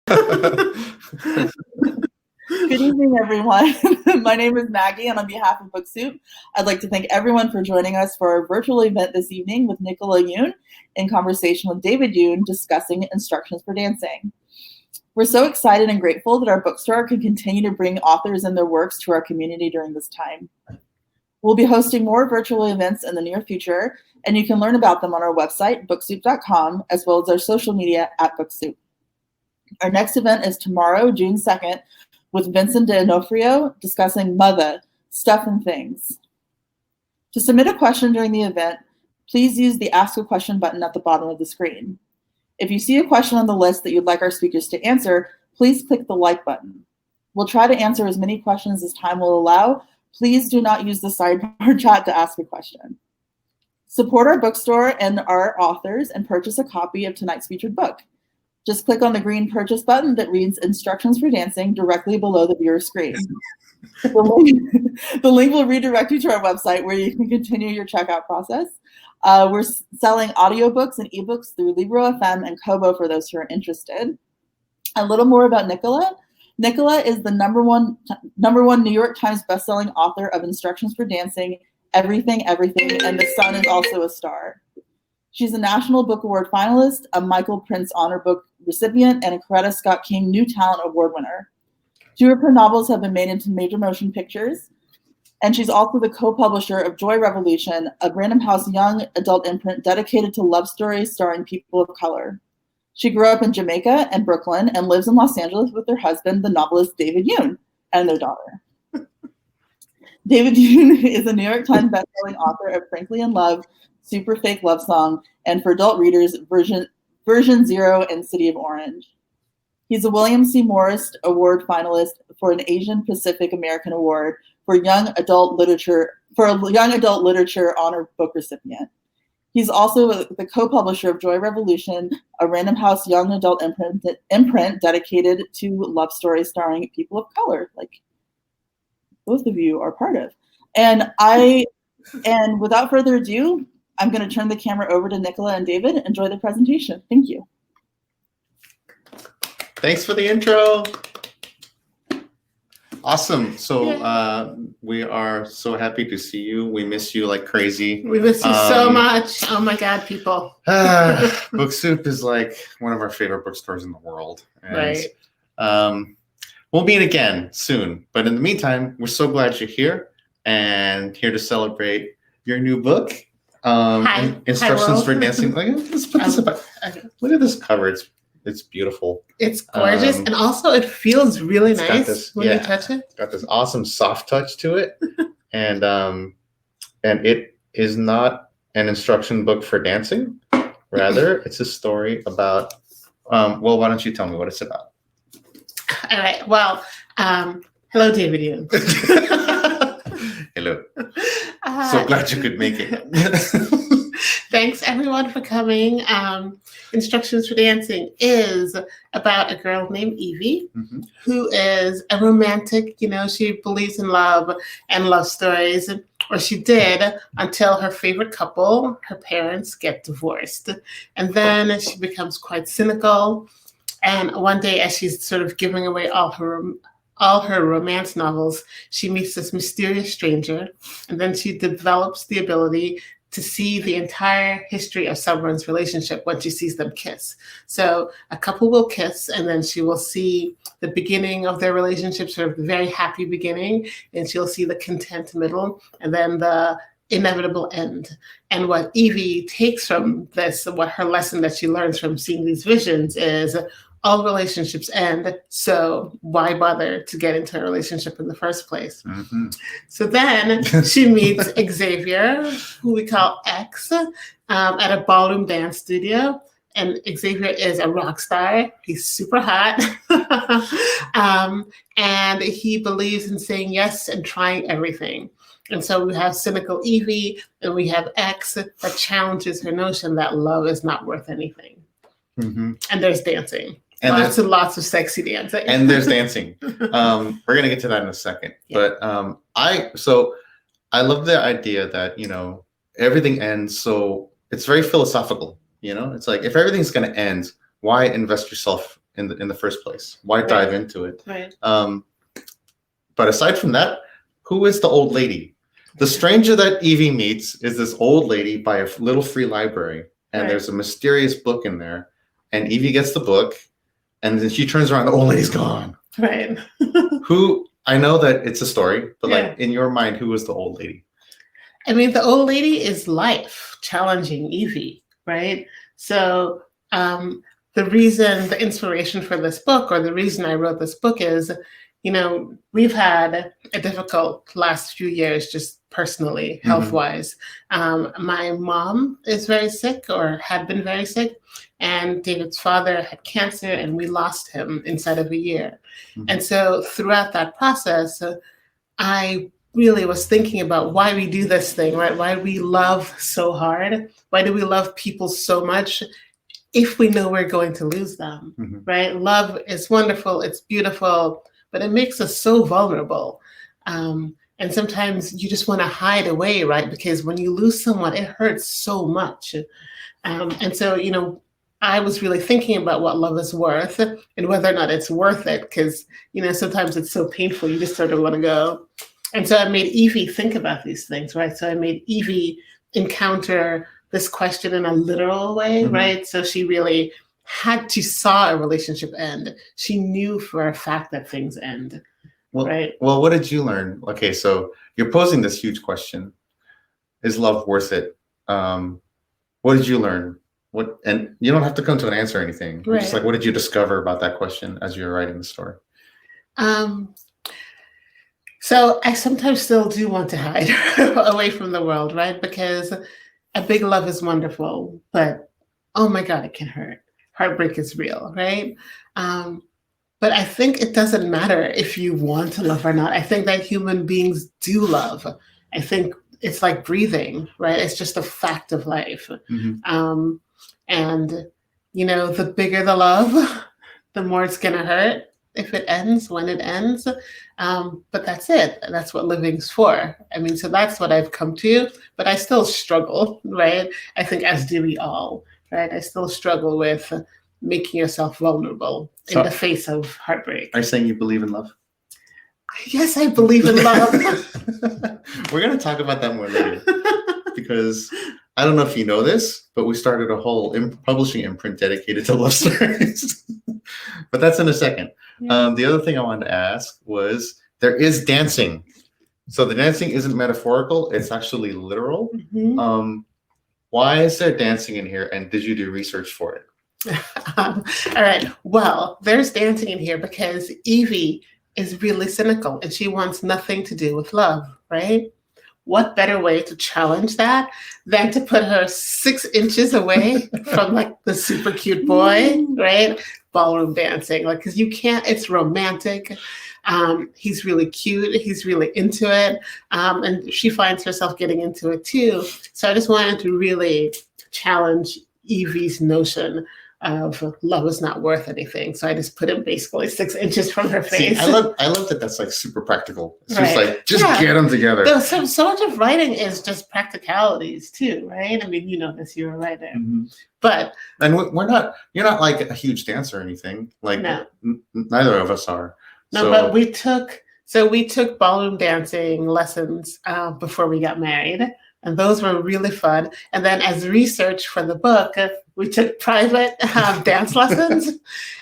Good evening, everyone. My name is Maggie, and on behalf of BookSoup, I'd like to thank everyone for joining us for our virtual event this evening with Nicola Yoon in conversation with David Yoon discussing instructions for dancing. We're so excited and grateful that our bookstore can continue to bring authors and their works to our community during this time. We'll be hosting more virtual events in the near future, and you can learn about them on our website, booksoup.com, as well as our social media at BookSoup. Our next event is tomorrow, June 2nd, with Vincent D'Onofrio discussing Mother, Stuff and Things. To submit a question during the event, please use the Ask a Question button at the bottom of the screen. If you see a question on the list that you'd like our speakers to answer, please click the like button. We'll try to answer as many questions as time will allow. Please do not use the sidebar chat to ask a question. Support our bookstore and our authors and purchase a copy of tonight's featured book. Just click on the green purchase button that reads Instructions for Dancing directly below the viewer screen. The link will redirect you to our website where you can continue your checkout process. We're selling audiobooks and ebooks through Libro FM and Kobo for those who are interested. A little more about Nicola. Nicola is the number one New York Times bestselling author of Instructions for Dancing, Everything, Everything, and The Sun is Also a Star. She's a National Book Award finalist, a Michael Prince Honor Book recipient, and a Coretta Scott King New Talent Award winner. Two of her novels have been made into major motion pictures, and she's also the co-publisher of Joy Revolution, a Random House young adult imprint dedicated to love stories starring people of color. She grew up in Jamaica and Brooklyn and lives in Los Angeles with her husband, the novelist David Yoon, and their daughter. David Yoon is a New York Times bestselling author of Frankly in Love, Super Fake Love Song, and for adult readers, Version Zero and City of Orange. He's a William C. Morris Award finalist for an Asian Pacific American Award for a young adult literature honor book recipient. He's also the co-publisher of Joy Revolution, a Random House young adult imprint dedicated to love stories starring people of color, like both of you are part of. And without further ado, I'm going to turn the camera over to Nicola and David. Enjoy the presentation. Thank you. Thanks for the intro. Awesome. So we are so happy to see you. We miss you like crazy. We miss you so much. Oh my God, people. BookSoup is like one of our favorite bookstores in the world. And, right. We'll meet again soon. But in the meantime, we're so glad you're here and here to celebrate your new book. Instructions for Dancing. Let's put this up. Look at this cover. It's beautiful. It's gorgeous, and also it feels really nice when you touch it. It's got this awesome soft touch to it, and it is not an instruction book for dancing. Rather, it's a story about. Well, why don't you tell me what it's about? All right. Well, hello, David Yoon. Hello. So glad you could make it. Thanks, everyone, for coming. Instructions for Dancing is about a girl named Evie, who is a romantic. She believes in love and love stories, or she did until her favorite couple, her parents, get divorced. And then she becomes quite cynical. And one day, as she's sort of giving away all her romance novels, she meets this mysterious stranger, and then she develops the ability to see the entire history of someone's relationship when she sees them kiss. So a couple will kiss, and then she will see the beginning of their relationship, sort of the very happy beginning, and she'll see the content middle, and then the inevitable end. And what Evie takes from this, what her lesson that she learns from seeing these visions is, all relationships end, so why bother to get into a relationship in the first place? So then she meets Xavier, who we call X, at a ballroom dance studio. And Xavier is a rock star. He's super hot. And he believes in saying yes and trying everything. And so we have cynical Evie, and we have X that challenges her notion that love is not worth anything. And there's dancing. And lots of sexy dancing. And there's dancing. We're going to get to that in a second. Yeah. But I love the idea that, everything ends. So it's very philosophical. It's like, if everything's going to end, why invest yourself in the first place? Why dive into it? Right. But aside from that, who is the old lady? The stranger that Evie meets is this old lady by a little free library, and there's a mysterious book in there, and Evie gets the book, and then she turns around, the old lady's gone. Right. Who, I know that it's a story, but like in your mind, who was the old lady? I mean, the old lady is life challenging Evie, right? So the inspiration for this book, or the reason I wrote this book is, you know, we've had a difficult last few years, just personally, health-wise. My mom is very sick, or had been very sick, and David's father had cancer, and we lost him inside of a year. And so throughout that process, I really was thinking about why we do this thing, right? Why we love so hard. Why do we love people so much if we know we're going to lose them, right? Love is wonderful. It's beautiful, but it makes us so vulnerable. And sometimes you just want to hide away, right? Because when you lose someone, it hurts so much. And so, you know, I was really thinking about what love is worth and whether or not it's worth it. Because, you know, sometimes it's so painful, you just sort of want to go. And so I made Evie think about these things, right? So I made Evie encounter this question in a literal way, right? So she really had to saw a relationship end. She knew for a fact that things end, right? Well, what did you learn? Okay, so you're posing this huge question. Is love worth it? What did you learn? And you don't have to come to an answer or anything. Right. Just like, what did you discover about that question as you were writing the story? So I sometimes still do want to hide away from the world, right? Because a big love is wonderful, but oh my God, it can hurt. Heartbreak is real, right? But I think it doesn't matter if you want to love or not. I think that human beings do love. I think it's like breathing, right? It's just a fact of life. And, you know, the bigger the love, the more it's going to hurt if it ends, when it ends. But that's it. That's what living's for. I mean, so that's what I've come to, but I still struggle, right? I think as do we all, right? I still struggle with making yourself vulnerable in the face of heartbreak. Are you saying you believe in love? Yes, I believe in love. We're going to talk about that more later because I don't know if you know this, but we started a whole publishing imprint dedicated to love stories. But that's in a second. The other thing I wanted to ask was there is dancing. So the dancing isn't metaphorical. It's actually literal. Why is there dancing in here? And did you do research for it? All right. Well, there's dancing in here because Evie is really cynical and she wants nothing to do with love, right? What better way to challenge that than to put her 6 inches away from like the super cute boy, right? Ballroom dancing, like, because you can't, it's romantic. He's really cute. He's really into it. And she finds herself getting into it too. So I just wanted to really challenge Evie's notion of love is not worth anything. So I just put him basically 6 inches from her face. See, I love that that's like super practical. It's just like, get them together. So much of writing is just practicalities too, right? I mean, you know this, you're a writer. But and you're not like a huge dancer or anything. Like neither of us are. No, but we took ballroom dancing lessons before we got married. And those were really fun. And then as research for the book, we took private dance lessons.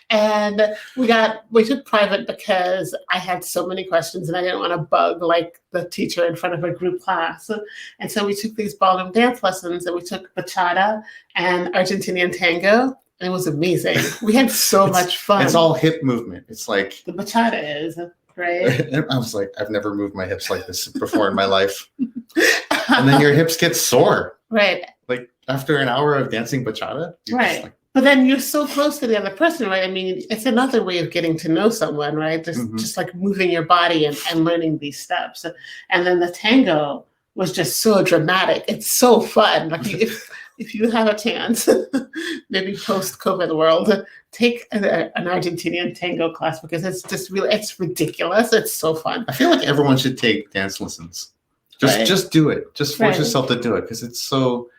And we took private because I had so many questions and I didn't want to bug like the teacher in front of a group class. And so we took these ballroom dance lessons and we took bachata and Argentinian tango. And it was amazing. We had so much fun. It's all hip movement. It's like the bachata is, right? And I was like, I've never moved my hips like this before in my life. And then your hips get sore. Right. Like after an hour of dancing bachata. Right. Like, but then you're so close to the other person, right? I mean, it's another way of getting to know someone, right? Just like moving your body and learning these steps. And then the tango was just so dramatic. It's so fun. Like if you have a chance, maybe post-COVID world, take an Argentinian tango class because it's just really, it's ridiculous. It's so fun. I feel like everyone should take dance lessons. Just do it. Just force yourself to do it because it's so.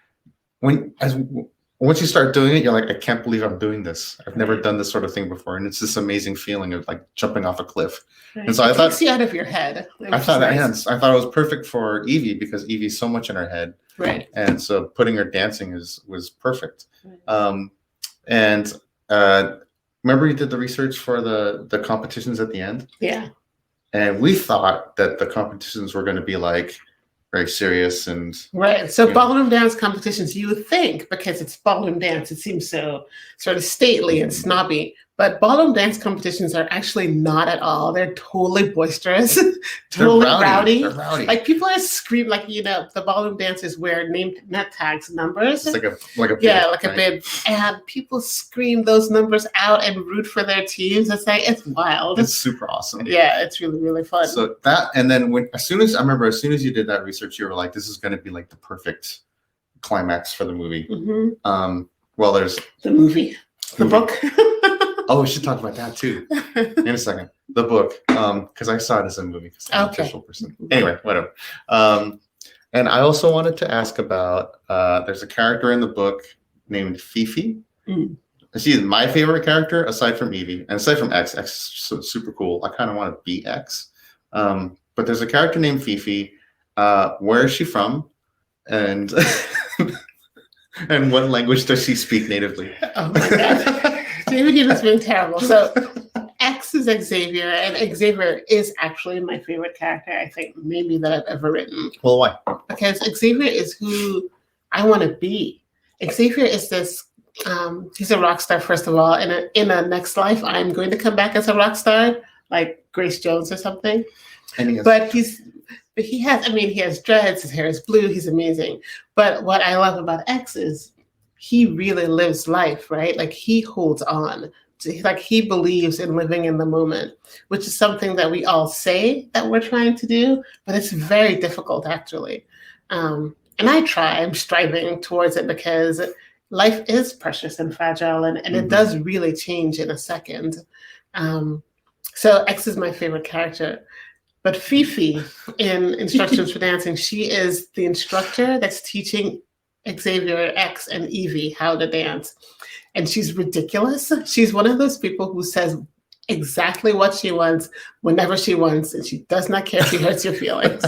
once you start doing it, you're like, I can't believe I'm doing this. I've never done this sort of thing before, and it's this amazing feeling of like jumping off a cliff. Right. And so it takes you out of your head. I thought it was perfect for Evie because Evie's so much in her head, right? And so putting her dancing was perfect. Right. And remember you did the research for the competitions at the end? Yeah. And we thought that the competitions were going to be like very serious and right. So ballroom dance competitions, you would think, because it's ballroom dance, it seems so sort of stately and snobby. But ballroom dance competitions are actually not at all. They're totally boisterous, totally rowdy. They're rowdy. Like people are screaming, like the ballroom dancers wear name net tags, numbers. It's like a bib, right? A bib, and people scream those numbers out and root for their teams. It's like it's wild. It's super awesome. Yeah, it's really really fun. So that, and then as soon as you did that research, you were like, this is going to be like the perfect climax for the movie. Mm-hmm. Well, there's the movie, the book. Oh, we should talk about that too in a second. The book, because I saw it as a movie because I'm an official person. Anyway, whatever. And I also wanted to ask about there's a character in the book named Fifi. She's my favorite character aside from Evie and aside from X. X is so super cool. I kind of want to be X. But there's a character named Fifi. Where is she from? And and what language does she speak natively? Oh my god. David Yoon is being terrible. So X is Xavier, and Xavier is actually my favorite character, I think, maybe that I've ever written. Well, why? Because Xavier is who I want to be. Xavier is this, he's a rock star, first of all. In a next life, I'm going to come back as a rock star, like Grace Jones or something. But he has dreads, his hair is blue, he's amazing. But what I love about X is he really lives life, right? Like he holds on. Like he believes in living in the moment, which is something that we all say that we're trying to do, but it's very difficult actually. And I'm striving towards it because life is precious and fragile and it does really change in a second. So X is my favorite character. But Fifi in Instructions for Dancing, she is the instructor that's teaching Xavier, X, and Evie how to dance. And she's ridiculous. She's one of those people who says exactly what she wants, whenever she wants, and she does not care if she hurts your feelings.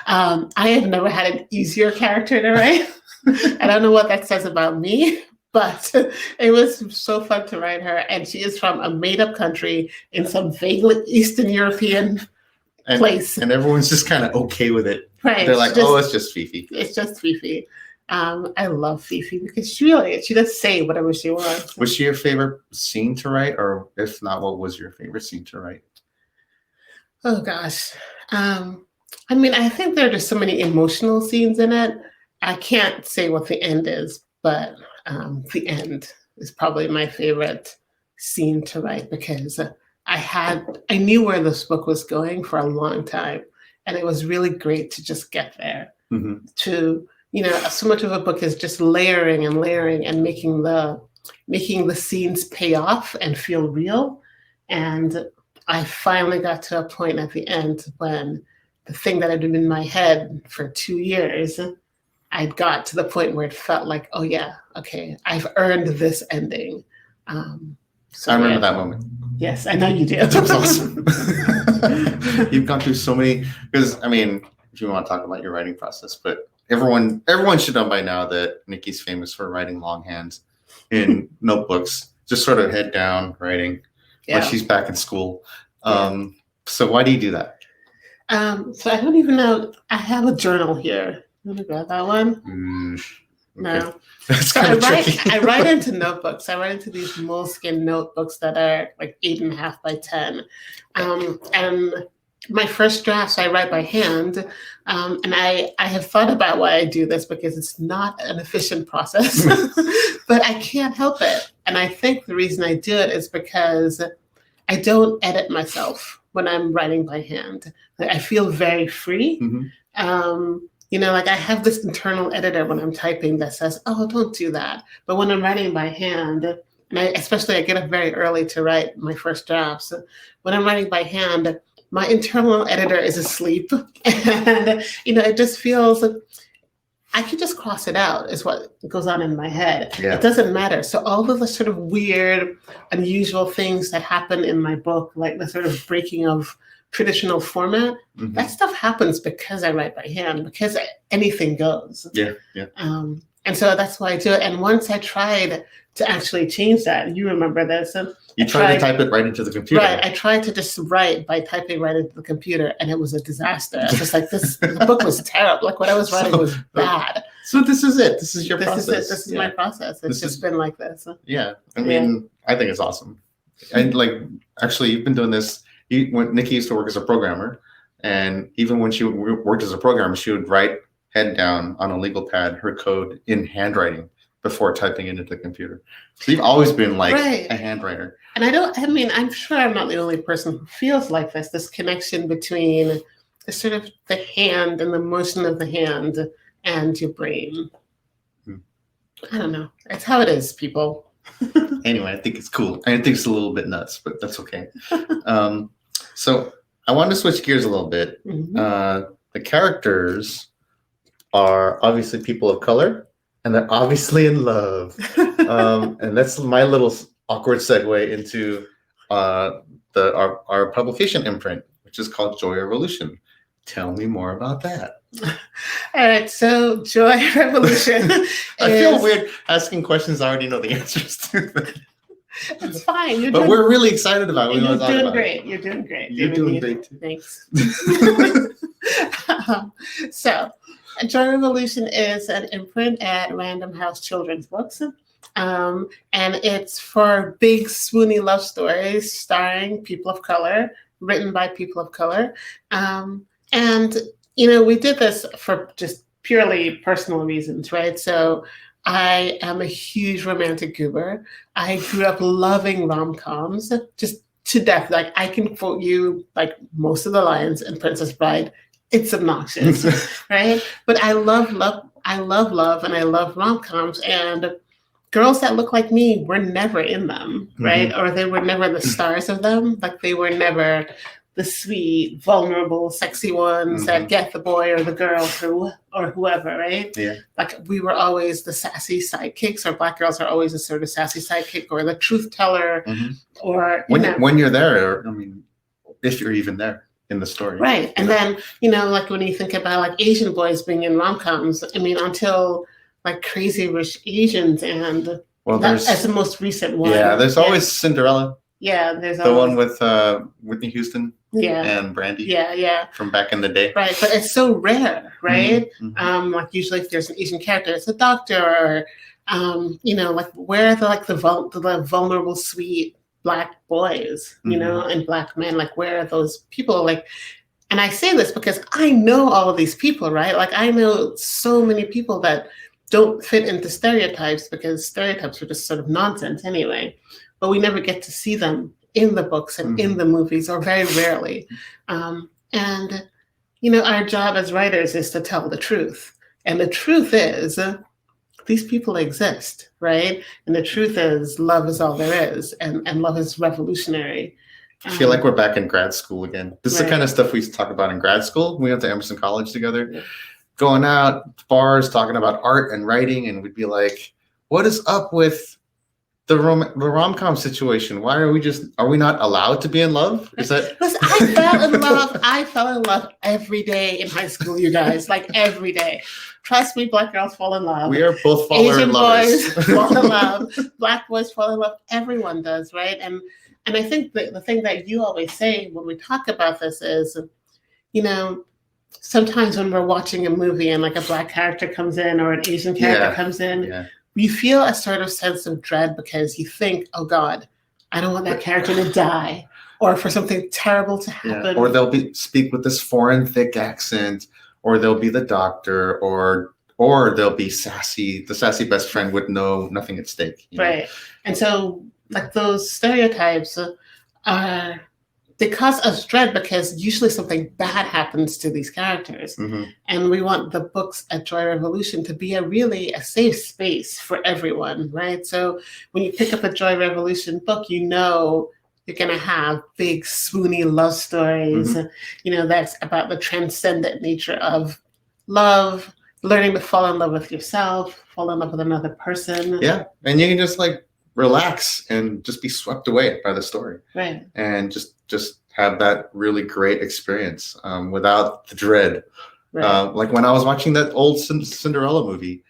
I have never had an easier character to write. I don't know what that says about me, but it was so fun to write her. And she is from a made-up country in some vaguely Eastern European place. And everyone's just kind of okay with it. Right. They're like, it's just Fifi. It's just Fifi. I love Fifi because she does say whatever she wants. Was she your favorite scene to write? Or if not, what was your favorite scene to write? Oh, gosh. I think there are just so many emotional scenes in it. I can't say what the end is, but the end is probably my favorite scene to write because I knew where this book was going for a long time. And it was really great to just get there. To, so much of a book is just layering and layering and making the scenes pay off and feel real. And I finally got to a point at the end when the thing that had been in my head for 2 years, I got to the point where it felt like, oh yeah, okay, I've earned this ending. I remember that moment. Yes, I know you do. That was awesome. You've gone through so many, because if you want to talk about your writing process, but everyone should know by now that Nikki's famous for writing longhand in notebooks, just sort of head down writing like she's back in school. So why do you do that? So I don't even know. I have a journal here. You want to grab that one? No. That's So kind of tricky. I write into notebooks. I write into these moleskin notebooks that are like 8.5 by 10. And my first drafts I write by hand. And I have thought about why I do this because it's not an efficient process, but I can't help it. And I think the reason I do it is because I don't edit myself when I'm writing by hand. I feel very free. I have this internal editor when I'm typing that says, oh, don't do that. But when I'm writing by hand, and I get up very early to write my first drafts. When I'm writing by hand, my internal editor is asleep. And, it just feels, I could just cross it out is what goes on in my head. Yeah. It doesn't matter. So all of the sort of weird, unusual things that happen in my book, like the sort of breaking of traditional format, that stuff happens because I write by hand, because anything goes. Yeah. And so that's why I do it. And once I tried to actually change that, you remember this. You tried to type it right into the computer. Right. I tried to just write by typing right into the computer, and it was a disaster. I was just like, the book was terrible. Like what I was writing was bad. So this is it. This is your process. This is my process. It's just been like this. Yeah. I mean, I think it's awesome. And like, actually, you've been doing this. When Nikki used to work as a programmer, and even when she worked as a programmer, she would write head down on a legal pad her code in handwriting before typing it into the computer. So you've always been like a handwriter. And I'm sure I'm not the only person who feels like this connection between the sort of the hand and the motion of the hand and your brain. I don't know. It's how it is, people. Anyway, I think it's cool. I think it's a little bit nuts, but that's okay. So I wanted to switch gears a little bit. The characters are obviously people of color, and they're obviously in love. And that's my little awkward segue into our publication imprint, which is called Joy Revolution. Tell me more about that. All right, so Joy Revolution. I feel weird asking questions I already know the answers to. It's fine. But we're really excited about it. You're doing great. You're doing great. You're doing great too. Thanks. So, Joy Revolution is an imprint at Random House Children's Books. And it's for big, swoony love stories starring people of color, written by people of color. And, we did this for just purely personal reasons, right? So I am a huge romantic goober. I grew up loving rom-coms just to death. Like I can quote you like most of the lines in Princess Bride. It's obnoxious, right? But I love love, and I love rom-coms, and girls that look like me were never in them, right? Or they were never the stars of them. Like they were never the sweet, vulnerable, sexy ones that get the boy or the girl through or whoever, right? Yeah. Like we were always the sassy sidekicks, or Black girls are always a sort of sassy sidekick, or the truth teller, or when you're there, or, I mean, if you're even there in the story, right? And then like when you think about like Asian boys being in rom-coms, I mean, until like Crazy Rich Asians, and that's the most recent one. Yeah, there's always Cinderella. Yeah, there's the one with Whitney Houston. Yeah. And Brandy. Yeah. From back in the day. Right, but it's so rare, right? Like usually if there's an Asian character, it's a doctor, or like where are the vulnerable, sweet Black boys, and Black men, like where are those people? Like, and I say this because I know all of these people, right? Like I know so many people that don't fit into stereotypes, because stereotypes are just sort of nonsense anyway. But we never get to see them in the books and in the movies, or very rarely. And our job as writers is to tell the truth. And the truth is, these people exist, right? And the truth is, love is all there is, and love is revolutionary. I feel like we're back in grad school again. This is the kind of stuff we used to talk about in grad school. We went to Emerson College together, going out, bars, talking about art and writing, and we'd be like, what is up with the rom-com situation? Why are we not allowed to be in love? Is that? Listen, I fell in love every day in high school, you guys, like every day. Trust me, Black girls fall in love. We are both Asian boys fall in love. Black boys fall in love. Everyone does, right? And I think the thing that you always say when we talk about this is, sometimes when we're watching a movie and like a Black character comes in or an Asian character comes in, you feel a sort of sense of dread, because you think, oh God, I don't want that character to die, or for something terrible to happen. Or they'll speak with this foreign thick accent, or they'll be the doctor, or they'll be sassy, the sassy best friend with nothing at stake. Right. And so like those stereotypes they cause us dread, because usually something bad happens to these characters. And we want the books at Joy Revolution to be a safe space for everyone, right? So when you pick up a Joy Revolution book, you're going to have big, swoony love stories, that's about the transcendent nature of love learning to fall in love with yourself, fall in love with another person. Yeah, and you can just like relax and just be swept away by the story, Right. and just have that really great experience without the dread. Right. Like when I was watching that old Cinderella movie,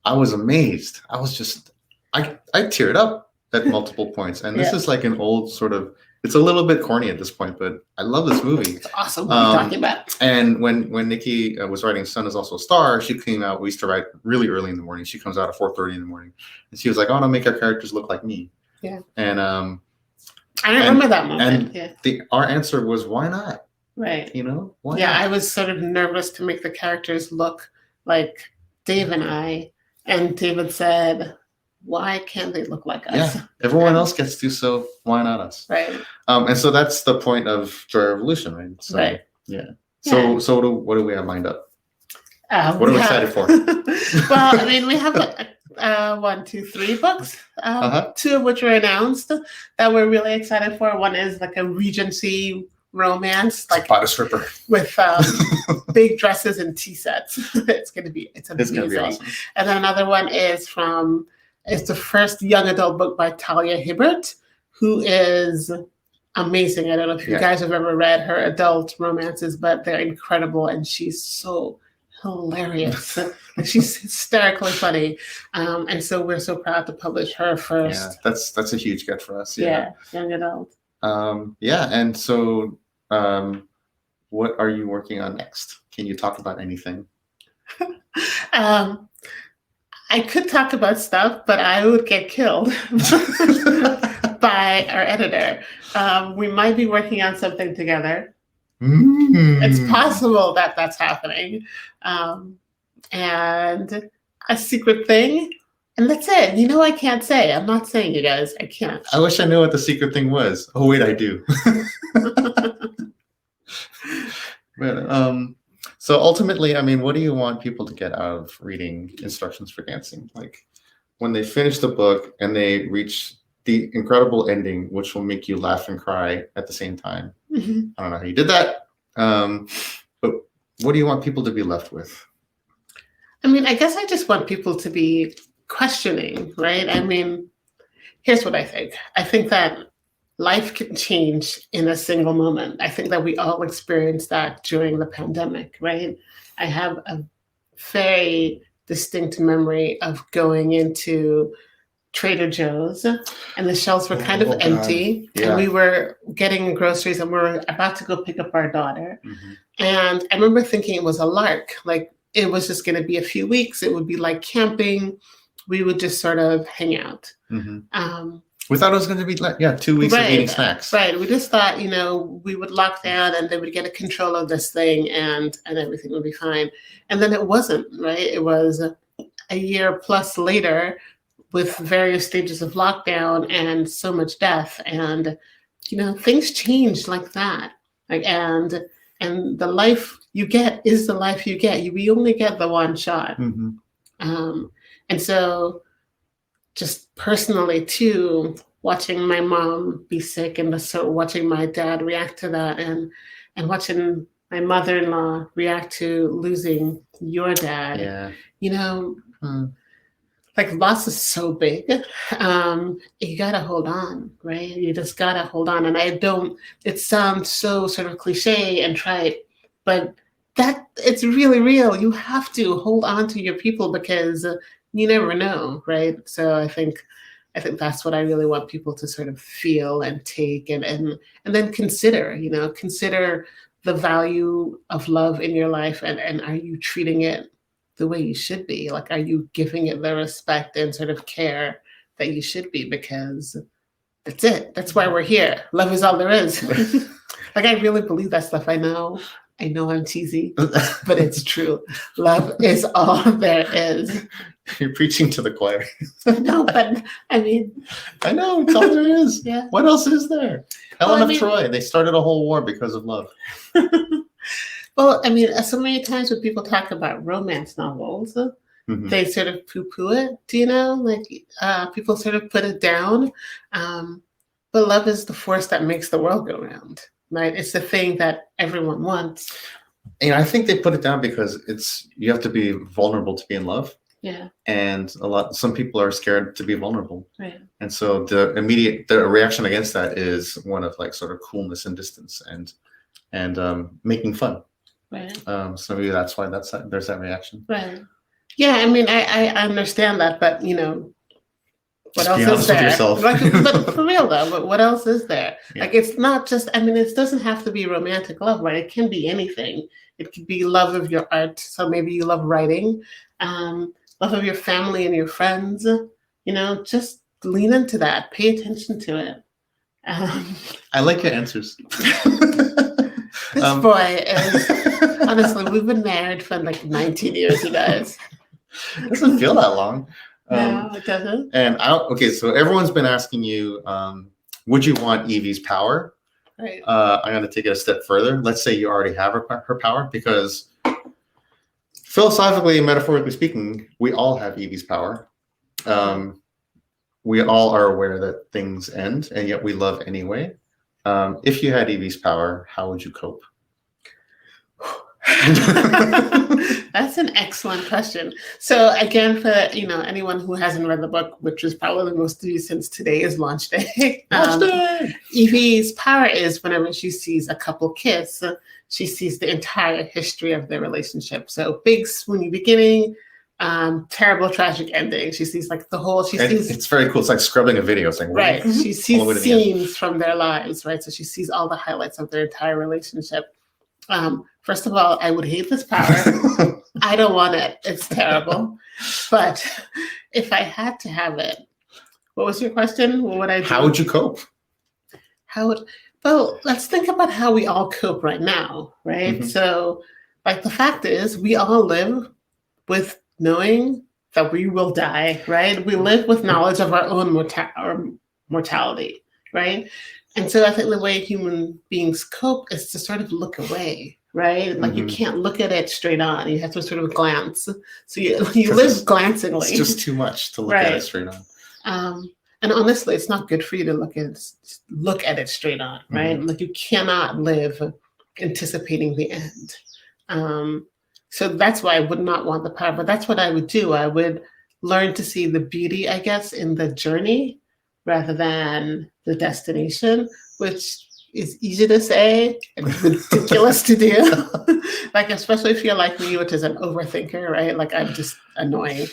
I was amazed. I was just I teared up at multiple points, and this is like an old sort of. It's a little bit corny at this point, but I love this movie. It's awesome. What are you talking about? And when Nikki was writing "Sun Is Also a Star," she came out. We used to write really early in the morning. She comes out at 4:30 in the morning, and she was like, "I want to make our characters look like me." Yeah. And I remember that moment. And our answer was, "Why not?" Right. You know? Why not? I not? was sort of nervous to make the characters look like Dave and I, and David said, why can't they look like us? Yeah, everyone else gets to, so why not us? Right. And so that's the point of Joy Revolution, right? So, right. Yeah. So what do we have lined up? What are we excited for? Well, I mean, we have 1, 2, 3 books, 2 of which were announced that we're really excited for. One is like a Regency romance, like Bodice Ripper, with big dresses and tea sets. It's amazing. It's gonna be awesome. And then another one is it's the first young adult book by Talia Hibbert, who is amazing. I don't know if you guys have ever read her adult romances, but they're incredible, and she's so hilarious. She's hysterically funny, and so we're so proud to publish her first. Yeah, that's a huge get for us. Yeah, young adult. And so what are you working on next? Can you talk about anything? I could talk about stuff, but I would get killed by our editor. We might be working on something together. It's possible that that's happening. And a secret thing. And that's it. I can't say. I'm not saying, you guys. I can't. I wish I knew what the secret thing was. Oh, wait, I do. But, so ultimately, I mean, what do you want people to get out of reading Instructions for Dancing? Like when they finish the book and they reach the incredible ending, which will make you laugh and cry at the same time. Mm-hmm. I don't know how you did that. But what do you want people to be left with? I mean, I guess I just want people to be questioning, right? I mean, here's what I think. I think that life can change in a single moment. I think that we all experienced that during the pandemic, right? I have a very distinct memory of going into Trader Joe's and the shelves were kind of empty and we were getting groceries and we were about to go pick up our daughter. Mm-hmm. And I remember thinking it was a lark, like it was just going to be a few weeks. It would be like camping. We would just sort of hang out. Mm-hmm. We thought it was going to be like, 2 weeks of eating snacks. Right. We just thought, we would lock down and then we'd get a control of this thing and everything would be fine. And then it wasn't, right? It was a year plus later with various stages of lockdown and so much death. And, things change like that. And the life you get is the life you get. We only get the one shot. Mm-hmm. And so just personally too, watching my mom be sick and watching my dad react to that and watching my mother-in-law react to losing your dad, like loss is so big. You got to hold on, right? You just got to hold on. And it sounds so sort of cliche and trite, but that it's really real. You have to hold on to your people because you never know, right? So I think that's what I really want people to sort of feel and take and then consider the value of love in your life and are you treating it the way you should be? Like, are you giving it the respect and sort of care that you should be? Because that's it. That's why we're here. Love is all there is. Like, I really believe that stuff. I know I'm cheesy, but it's true. Love is all there is. You're preaching to the choir. No, but I mean, I know it's all there is. Yeah. What else is there? Helen of Troy. They started a whole war because of love. Well, I mean, so many times when people talk about romance novels, mm-hmm. they sort of poo-poo it. Like people sort of put it down. But love is the force that makes the world go round. Right? It's the thing that everyone wants. I think they put it down because you have to be vulnerable to be in love. Yeah. And some people are scared to be vulnerable. Right. And so the reaction against that is one of like sort of coolness and distance and making fun. Right. So maybe that's why there's that reaction. Right. Yeah, I mean, I understand that, but what Just else be is honest with there? yourself. But for real though, but what else is there? Yeah. Like, it's not just, I mean, it doesn't have to be romantic love, right? It can be anything. It could be love of your art. So maybe you love writing, love of your family and your friends, just lean into that. Pay attention to it. I like your answers. This boy is, honestly, we've been married for like 19 years, you guys. It doesn't feel that long. No, it doesn't. And so everyone's been asking you, would you want Evie's power? Right. I'm going to take it a step further. Let's say you already have her power, because philosophically and metaphorically speaking, we all have Evie's power. We all are aware that things end, and yet we love anyway. If you had Evie's power, how would you cope? That's an excellent question. So again, for anyone who hasn't read the book, which is probably most of you since today is launch day. Evie's power is whenever she sees a couple kiss, she sees the entire history of their relationship. So big swoony beginning, terrible tragic ending. She sees like the whole. It's very cool. It's like scrubbing a video. It's like, right. She sees scenes from their lives, right? So she sees all the highlights of their entire relationship. First of all, I would hate this power. I don't want it. It's terrible. But if I had to have it, what was your question? What would I do? How would you cope? Well, let's think about how we all cope right now, right? Mm-hmm. So, like, the fact is, we all live with knowing that we will die, right? We live with knowledge of our own mortality, right? And so I think the way human beings cope is to sort of look away, right? Like, you can't look at it straight on. You have to sort of glance. So you live glancingly. It's just too much to look at it straight on. And honestly, it's not good for you to look at it straight on, right? Like, you cannot live anticipating the end. So that's why I would not want the power. But that's what I would do. I would learn to see the beauty, I guess, in the journey rather than the destination, which is easy to say and ridiculous to do. Like, especially if you're like me, which is an overthinker, right? Like, I'm just annoying.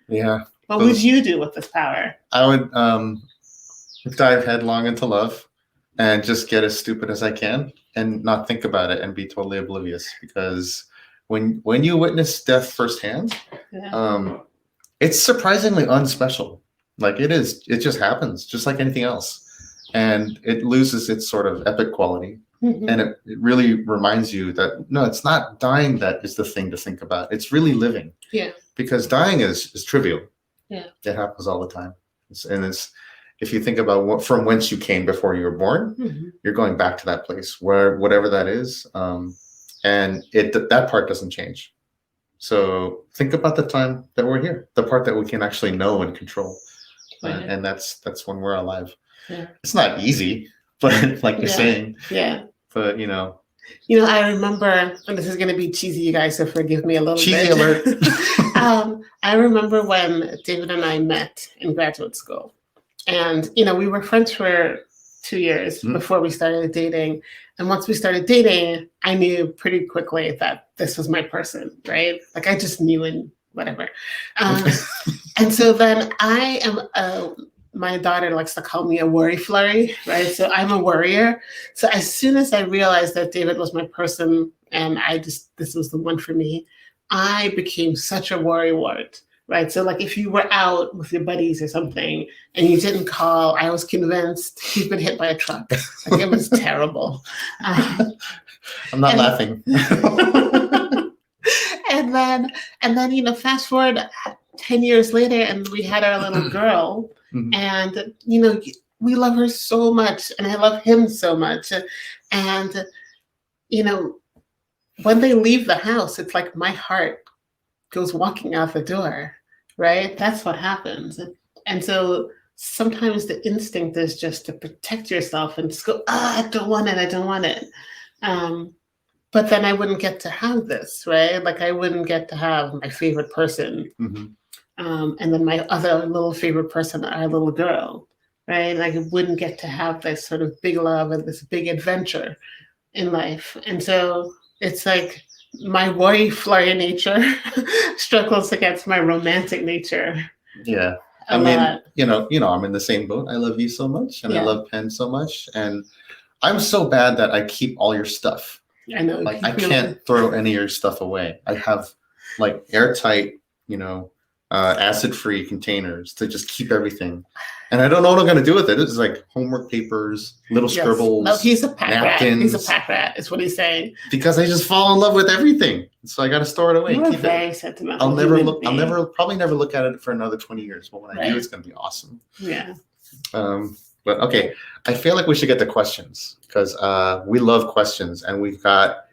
Yeah. What would you do with this power? I would dive headlong into love and just get as stupid as I can and not think about it and be totally oblivious. Because when you witness death firsthand, it's surprisingly unspecial. Like, it just happens, just like anything else. And it loses its sort of epic quality. And it really reminds you that, no, it's not dying that is the thing to think about. It's really living. Yeah. Because dying is trivial. Yeah. It happens all the time. It's if you think about from whence you came before you were born, you're going back to that place, where whatever that is. And that part doesn't change. So think about the time that we're here, the part that we can actually know and control. And that's when we're alive. Yeah. It's not easy, but like you're saying. Yeah. But I remember, and this is going to be cheesy, you guys, so forgive me a little bit. Cheesy alert. I remember when David and I met in graduate school, and we were friends for 2 years before we started dating. And once we started dating, I knew pretty quickly that this was my person, right? Like, I just knew, and whatever. And so then I am my daughter likes to call me a worry flurry, right? So I'm a worrier. So as soon as I realized that David was my person and this was the one for me, I became such a worrywart, right? So like, if you were out with your buddies or something and you didn't call, I was convinced he'd been hit by a truck. Like, it was terrible. I'm not laughing. And then, fast forward 10 years later, and we had our little girl. And, we love her so much, and I love him so much. And, when they leave the house, it's like my heart goes walking out the door, right? That's what happens. And so sometimes the instinct is just to protect yourself and just go, I don't want it. but then I wouldn't get to have this, right? Like I wouldn't get to have my favorite person. And then my other little favorite person, our little girl, right? Like I wouldn't get to have this sort of big love and this big adventure in life. And so it's like my warrior nature struggles against my romantic nature. Yeah. I mean, you know, I'm in the same boat. I love you so much, and I love Penn so much, and I'm so bad that I keep all your stuff. I know. Like I can't throw any of your stuff away. I have like airtight, acid-free containers to just keep everything. And I don't know what I'm going to do with it. It's like homework papers, little scribbles. No, he's a pack napkins. rat. He's a pack rat, is what he's saying. Because I just fall in love with everything. So I got to store it away. You're very sentimental. I'll probably never look at it for another 20 years. But when I do, it's going to be awesome. Yeah. But okay, I feel like we should get to questions because we love questions, and we've got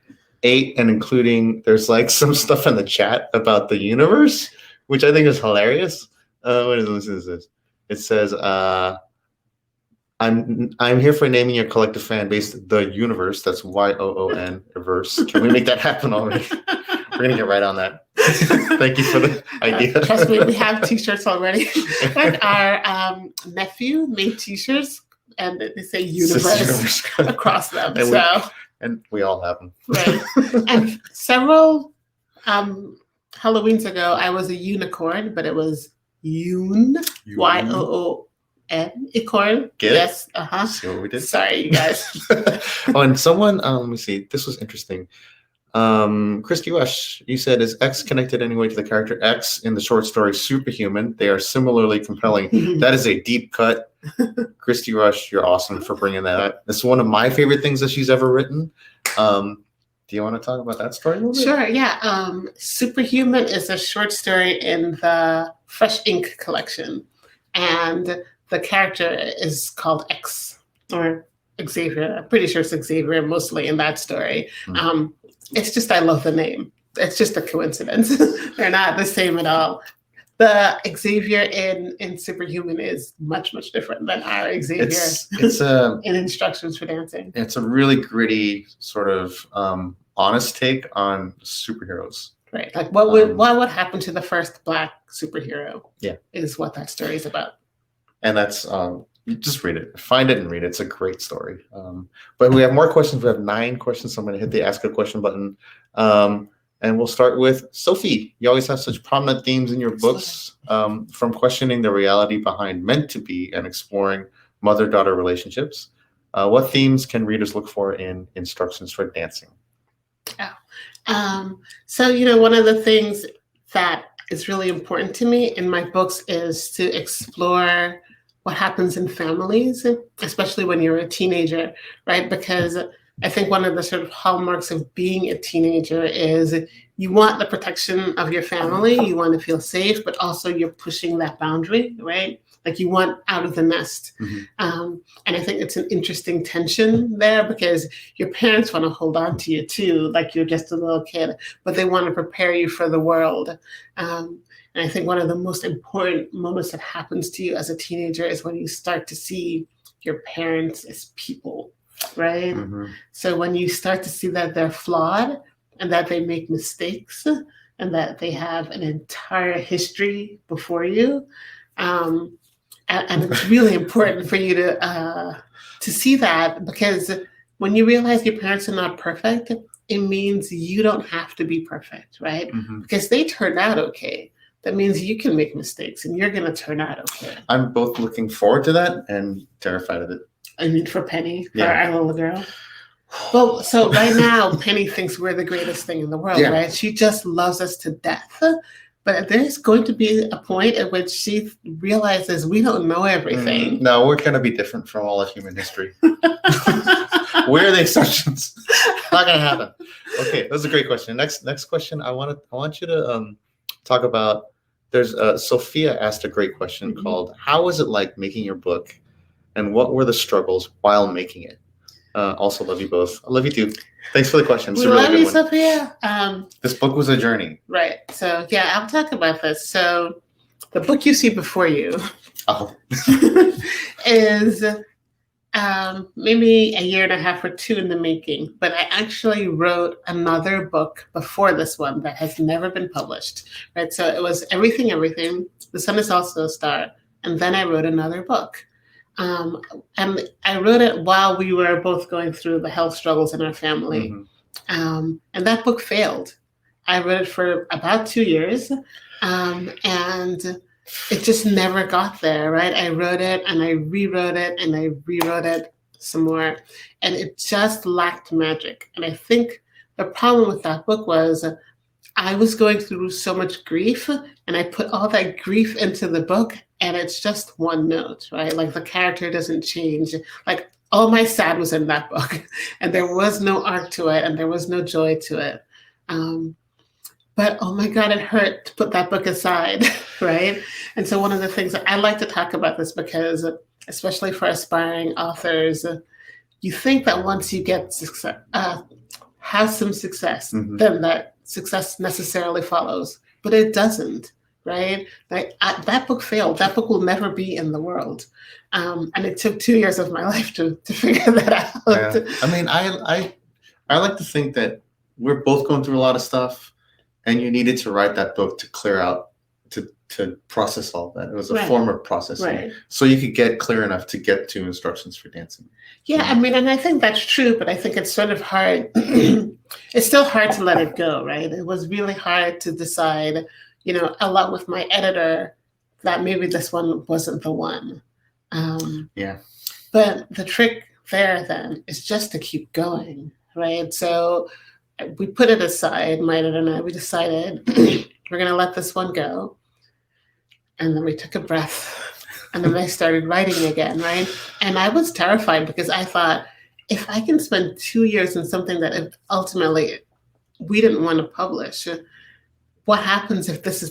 8, and including there's like some stuff in the chat about the universe, which I think is hilarious. What is this? It says, I'm here for naming your collective fan base the universe. That's YOON verse. Can we make that happen already? We're gonna get right on that. Thank you for the idea. Trust me, we have t-shirts already. Like our nephew made t-shirts and they say universe across them. And we all have them. Right. And several Halloweens ago, I was a unicorn, but it was Yoon. YOON. Icorn. Get yes. It? See what we did? Sorry, you guys. Oh, and someone, let me see. This was interesting. Christy Rush, you said, is X connected anyway to the character X in the short story Superhuman? They are similarly compelling. That is a deep cut. Christy Rush, you're awesome for bringing that up. It's one of my favorite things that she's ever written. Do you want to talk about that story a little bit? Sure, yeah. Superhuman is a short story in the Fresh Ink collection. And the character is called X, or Xavier. I'm pretty sure it's Xavier mostly in that story. It's just, I love the name. It's just a coincidence. They're not the same at all. The Xavier in Superhuman is much, much different than our Xavier it's in Instructions for Dancing. It's a really gritty sort of honest take on superheroes. Right. Like what would happen to the first Black superhero? Yeah. Is what that story is about. And that's just read it. Find it and read it. It's a great story. But we have more questions. We have 9 questions. So I'm going to hit the ask a question button. And we'll start with Sophie. You always have such prominent themes in your books, from questioning the reality behind meant to be and exploring mother-daughter relationships. What themes can readers look for in Instructions for Dancing? So, one of the things that is really important to me in my books is to explore what happens in families, especially when you're a teenager, right? Because I think one of the sort of hallmarks of being a teenager is you want the protection of your family, you want to feel safe, but also you're pushing that boundary, right? Like you want out of the nest. And I think it's an interesting tension there because your parents want to hold on to you too, like you're just a little kid, but they want to prepare you for the world. And I think one of the most important moments that happens to you as a teenager is when you start to see your parents as people, right? So when you start to see that they're flawed and that they make mistakes and that they have an entire history before you, and it's really important for you to see that, because when you realize your parents are not perfect, it means you don't have to be perfect, right? Because they turned out okay. That means you can make mistakes and you're going to turn out okay. I'm both looking forward to that and terrified of it. I mean, for Penny, for our little girl. Well, so right now, Penny thinks we're the greatest thing in the world, right? She just loves us to death. But there's going to be a point at which she realizes we don't know everything. No, we're going to be different from all of human history. We're the exceptions. Not going to happen. Okay, that's a great question. Next question. I want you to talk about. There's Sophia asked a great question called "How was it like making your book, and what were the struggles while making it?" Also, love you both. I love you too. Thanks for the question. We love you, Sophia. This book was a journey. Right. So yeah, I'll talk about this. So the book you see before you is maybe a year and a half or two in the making, but I actually wrote another book before this one that has never been published, right? So it was Everything, Everything. The Sun is Also a Star. And then I wrote another book. And I wrote it while we were both going through the health struggles in our family. And that book failed. I wrote it for about 2 years. And it just never got there, right? I wrote it and I rewrote it and I rewrote it some more. And it just lacked magic. And I think the problem with that book was I was going through so much grief and I put all that grief into the book and it's just one note, right? Like the character doesn't change. Like all my sad was in that book and there was no arc to it and there was no joy to it. But oh my God, it hurt to put that book aside, right? And so one of the things that I like to talk about this because, especially for aspiring authors, you think that once you get success, have some success, then that success necessarily follows, but it doesn't, right? Like that book failed. That book will never be in the world, and it took 2 years of my life to figure that out. Yeah. I mean, I like to think that we're both going through a lot of stuff. And you needed to write that book to clear out, to process all that. It was a form of processing. So you could get clear enough to get to Instructions for Dancing. Yeah, I mean, and I think that's true, but I think it's sort of hard. It's still hard to let it go, right? It was really hard to decide, along with my editor, that maybe this one wasn't the one. But the trick there then is just to keep going, right? So we put it aside, my editor and I, we decided we're going to let this one go. And then we took a breath and then I started writing again, right? And I was terrified because I thought, if I can spend 2 years in something that ultimately we didn't want to publish, what happens if this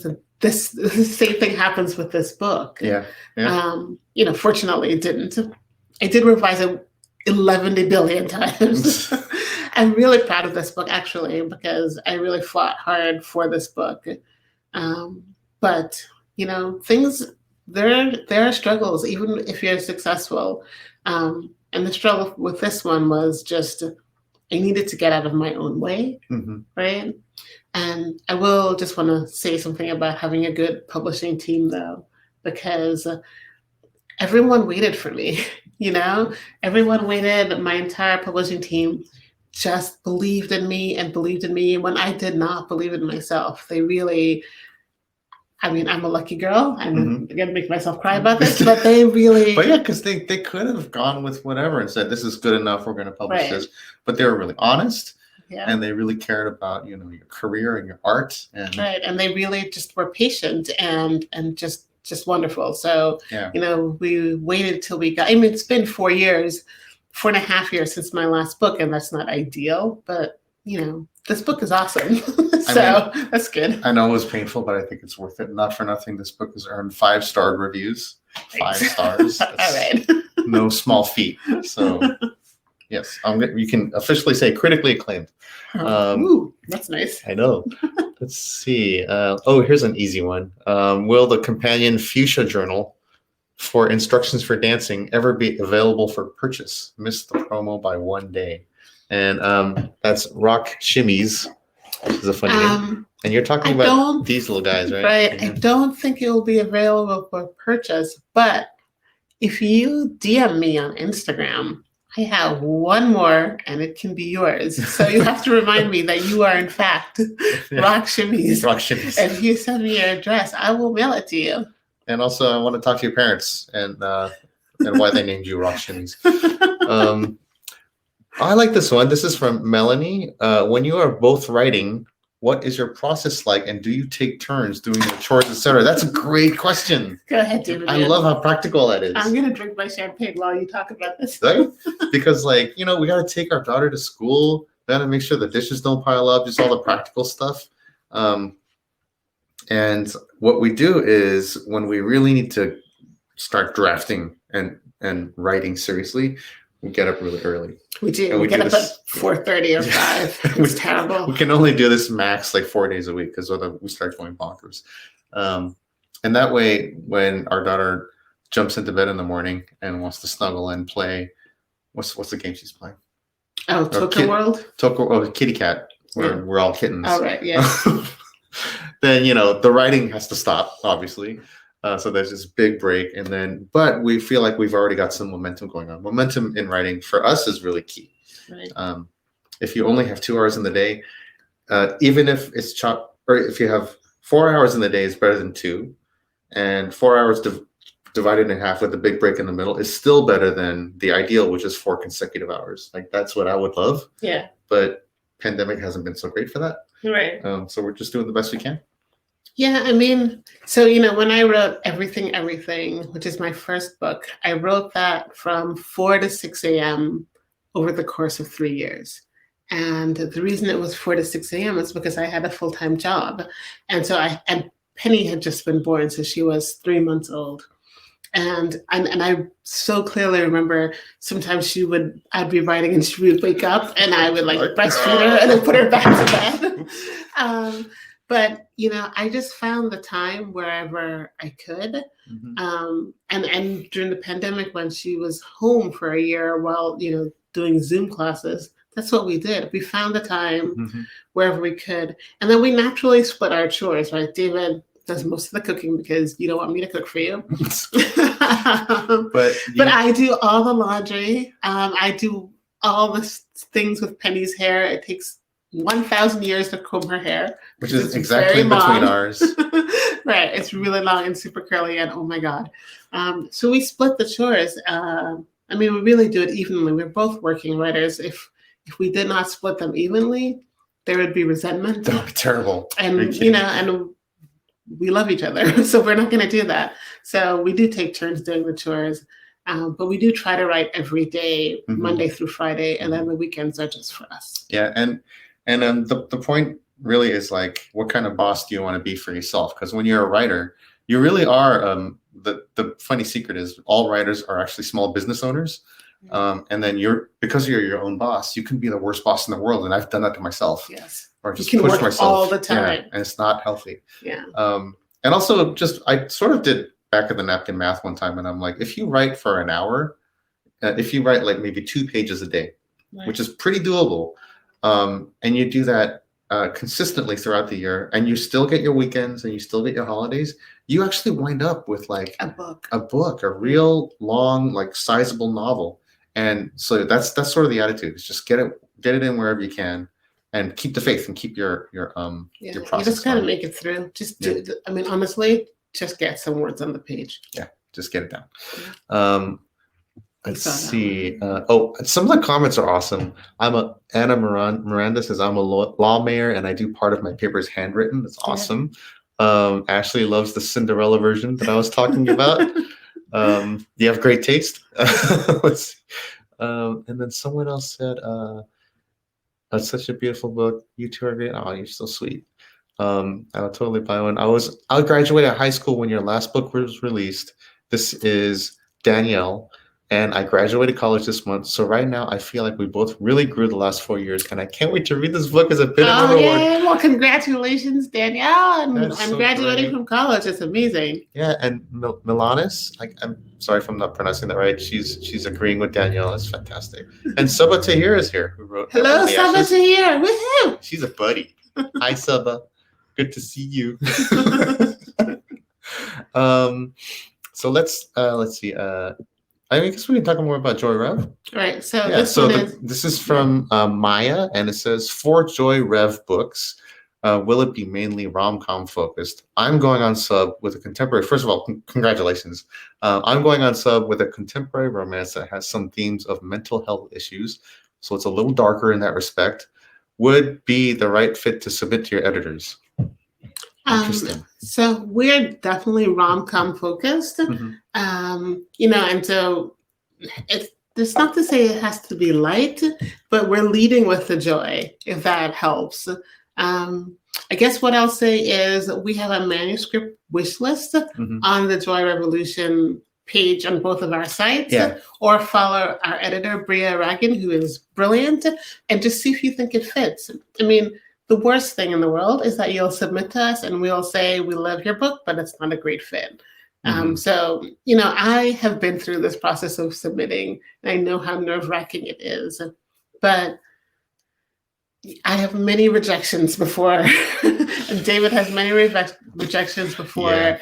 same thing happens with this book? Fortunately it didn't. I did revise it 11 billion times. I'm really proud of this book, actually, because I really fought hard for this book. But, things, there are struggles, even if you're successful. And the struggle with this one was just, I needed to get out of my own way, right? And I will just want to say something about having a good publishing team, though, because everyone waited for me, Everyone waited, my entire publishing team just believed in me when I did not believe in myself. They really, I'm a lucky girl. I'm going to make myself cry about this, but they really... But yeah, because they could have gone with whatever and said, this is good enough, we're going to publish this. But they were really honest, and they really cared about, your career and your art. And they really just were patient and just wonderful. So, we waited till we got, it's been 4 years, 4.5 years since my last book, and that's not ideal, but this book is awesome. That's good. I know it was painful, but I think it's worth it. Not for nothing, this book has earned 5-star reviews. 5 stars. All right. No small feat. So yes, you can officially say critically acclaimed. Ooh, that's nice. I know. Let's see. Here's an easy one. Will the companion Fuchsia Journal for Instructions for Dancing ever be available for purchase? Missed the promo by 1 day. And that's Rock Shimmies. This is a funny name. And you're talking about these little guys, right? Right. I don't think it will be available for purchase, but if you DM me on Instagram, I have one more and it can be yours. So you have to remind me that you are in fact Rock Shimmies. Rock Shimmies. And if you send me your address, I will mail it to you. And also, I want to talk to your parents and why they named you Rock Shimmies. I like this one. This is from Melanie. When you are both writing, what is your process like, and do you take turns doing the chores, etc.? That's a great question. Go ahead, David. I love how practical that is. I'm gonna drink my champagne while you talk about this. Right? Because, we got to take our daughter to school. We got to make sure the dishes don't pile up. Just all the practical stuff. And what we do is when we really need to start drafting and writing seriously, we get up really early. We do. We get up at 4:30 or 5. It's terrible. We can only do this max 4 days a week because we start going bonkers. And that way, when our daughter jumps into bed in the morning and wants to snuggle and play, what's the game she's playing? Oh, Toka World? Kitty Cat, where we're all kittens. All right, yeah. Then, the writing has to stop, obviously. So there's this big break. But we feel like we've already got some momentum going on. Momentum in writing for us is really key. Right. If you only have 2 hours in the day, even if it's chopped, or if you have 4 hours in the day, is better than 2. And 4 hours divided in half with a big break in the middle is still better than the ideal, which is 4 consecutive hours. Like, that's what I would love. Yeah. But pandemic hasn't been so great for that. Right. So we're just doing the best we can. Yeah, I mean, so, when I wrote Everything, which is my first book, I wrote that from 4 to 6 a.m. over the course of 3 years. And the reason it was 4 to 6 a.m. is because I had a full-time job. And so and Penny had just been born, so she was 3 months old. And I so clearly remember sometimes I'd be writing and she would wake up and I would breastfeed her and then put her back to bed. But, I just found the time wherever I could. Mm-hmm. And during the pandemic, when she was home for a year while, doing Zoom classes, that's what we did. We found the time wherever we could. And then we naturally split our chores, right? David does most of the cooking because you don't want me to cook for you. But I do all the laundry. I do all the things with Penny's hair. It takes 1,000 years to comb her hair, which is exactly between ours. Right, it's really long and super curly, and oh my god. So we split the chores. We really do it evenly. We're both working writers. If we did not split them evenly, there would be resentment. That would be terrible. And and we love each other, so we're not going to do that. So we do take turns doing the chores, but we do try to write every day, Monday through Friday, and then the weekends are just for us. Yeah, and the point really is like, what kind of boss do you want to be for yourself? Because when you're a writer, you really are. The funny secret is all writers are actually small business owners, and then because you're your own boss, you can be the worst boss in the world, and I've done that to myself. Yes. Or just you can push work myself all the time, and it's not healthy. Yeah. And also, I sort of did back of the napkin math one time, and I'm like, if you write for an hour, if you write like maybe 2 pages a day, which is pretty doable, and you do that consistently throughout the year, and you still get your weekends and you still get your holidays, you actually wind up with like a book, a real long, like sizable novel. And so that's sort of the attitude. Is just get it in wherever you can. And keep the faith and keep your process. You just gotta make it through. Just honestly, just get some words on the page. Yeah, just get it down. Let's see. Some of the comments are awesome. Anna Miranda says, I'm a law mayor and I do part of my papers handwritten. That's awesome. Ashley loves the Cinderella version that I was talking about. You have great taste. Let's see. And then someone else said, that's such a beautiful book. You two are great. Oh, you're so sweet. I'll totally buy one. I graduated high school when your last book was released. This is Danielle, and I graduated college this month. So right now, I feel like we both really grew the last 4 years, and I can't wait to read this book as a bit of a reward. Yeah. Well, congratulations, Danielle, and graduating from college. It's amazing. Yeah, and Milanis, I'm sorry if I'm not pronouncing that right. She's agreeing with Danielle. That's fantastic. And Saba Tahir is here, who wrote. Hello, Saba Tahir. Woohoo! She's a buddy. Hi, Saba. Good to see you. So let's see. I guess we can talk more about Joy Rev. Right. So this is from Maya, and it says, for Joy Rev books, will it be mainly rom-com focused? I'm going on sub with a contemporary. First of all, congratulations. I'm going on sub with a contemporary romance that has some themes of mental health issues, so it's a little darker in that respect. Would be the right fit to submit to your editors. Interesting. So we're definitely rom-com focused, and so it's not to say it has to be light, but we're leading with the joy, if that helps. I guess what I'll say is we have a manuscript wish list on the Joy Revolution page on both of our sites, or follow our editor, Brea Dance, who is brilliant, and just see if you think it fits. I mean, the worst thing in the world is that you'll submit to us and we'll say, we love your book, but it's not a great fit. So, you know, I have been through this process of submitting, and I know how nerve-wracking it is. But I have many rejections before, and David has many rejections before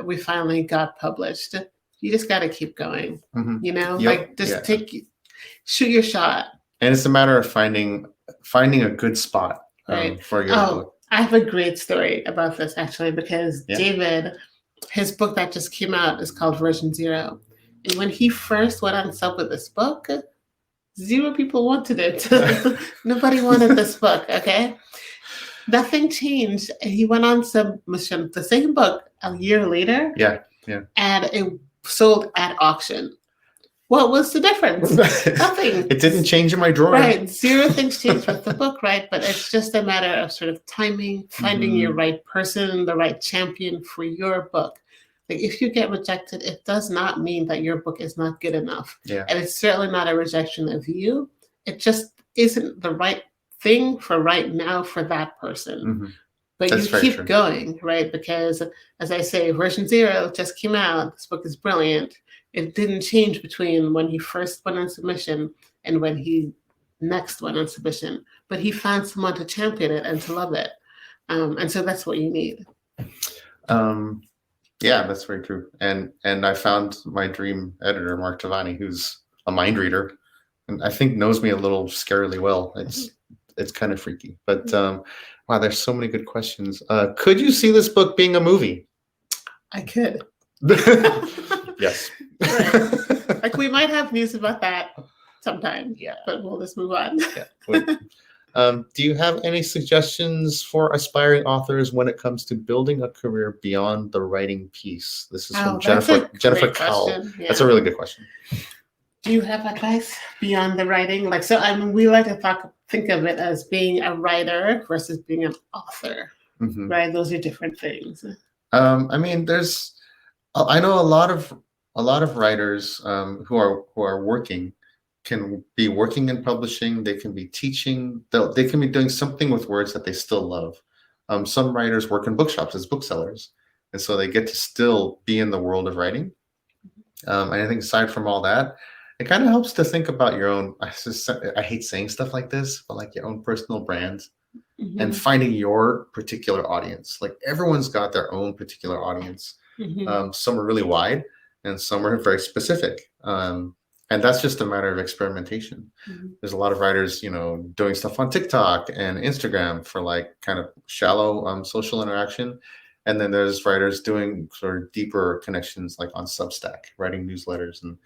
we finally got published. You just got to keep going, you know, like just shoot your shot. And it's a matter of finding a good spot for your book. I have a great story about this actually, because David, his book that just came out is called Version 0. And when he first went on sub with this book, 0 people wanted it. Nobody wanted this book, okay? Nothing changed. And he went on submission, the same book, a year later. And it sold at auction. What was the difference? Nothing. It didn't change in my drawer. Right. 0 things changed with the book, right? But it's just a matter of sort of timing, finding your right person, the right champion for your book. Like if you get rejected, it does not mean that your book is not good enough. And it's certainly not a rejection of you. It just isn't the right thing for right now for that person. But that's you keep going, right? Because as I say, Version 0 just came out. This book is brilliant. It didn't change between when he first went on submission and when he next went on submission. But he found someone to champion it and to love it. And so that's what you need. Yeah, that's very true. And I found my dream editor, Mark Tavani, who's a mind reader, and I think knows me a little scarily well. It's kind of freaky. But wow, there's so many good questions. Could you see this book being a movie? I could. Yes. Right. Like we might have news about that sometime. But we'll just move on. Do you have any suggestions for aspiring authors when it comes to building a career beyond the writing piece? This is from Jennifer Cowell. That's a really good question. Do you have advice beyond the writing? Like, so I mean, we like to think of it as being a writer versus being an author, right? Those are different things. I mean, I know a lot of writers who are working. Can be working in publishing, they can be teaching, they can be doing something with words that they still love. Some writers work in bookshops as booksellers, and so they get to still be in the world of writing. And I think aside from all that, it kind of helps to think about your own, I hate saying stuff like this, but like your own personal brand and finding your particular audience. Like everyone's got their own particular audience. Some are really wide and some are very specific. And that's just a matter of experimentation. There's a lot of writers, you know, doing stuff on TikTok and Instagram for like kind of shallow social interaction. And then there's writers doing sort of deeper connections like on Substack, writing newsletters and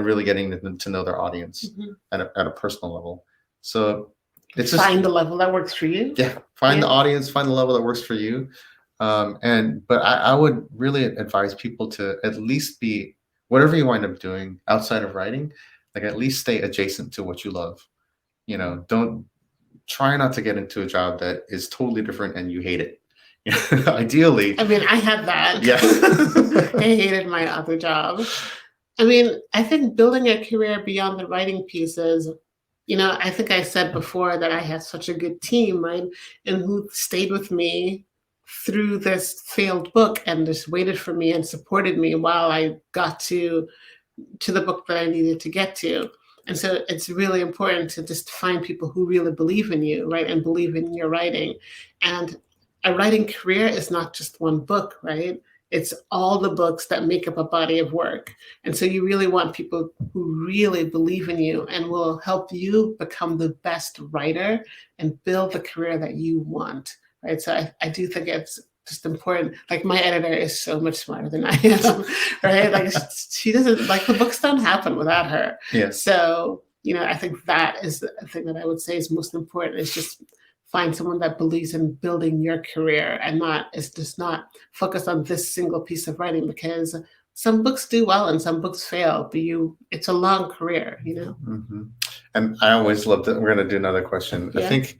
really getting them to know their audience at a personal level. So it's just find the level that works for you. Find the audience, find the level that works for you. But I would really advise people to at least be, whatever you wind up doing outside of writing, like at least stay adjacent to what you love. You know, don't try not to get into a job that is totally different and you hate it. Ideally. I mean, I had that. I hated my other job. I mean, I think building a career beyond the writing pieces, you know, I think I said before that I had such a good team, right? And who stayed with me through this failed book and just waited for me and supported me while I got to the book that I needed to get to. And so it's really important to just find people who really believe in you, right? And believe in your writing. And a writing career is not just one book, right? It's all the books that make up a body of work. And so you really want people who really believe in you and will help you become the best writer and build the career that you want. Right. So I do think it's just important. Like my editor is so much smarter than I am. Right. Like she doesn't, like the books don't happen without her. So, you know, I think that is the thing that I would say is most important, is just find someone that believes in building your career and is just not focused on this single piece of writing, because some books do well and some books fail, but it's a long career, you know? And I always love that. We're going to do another question. I think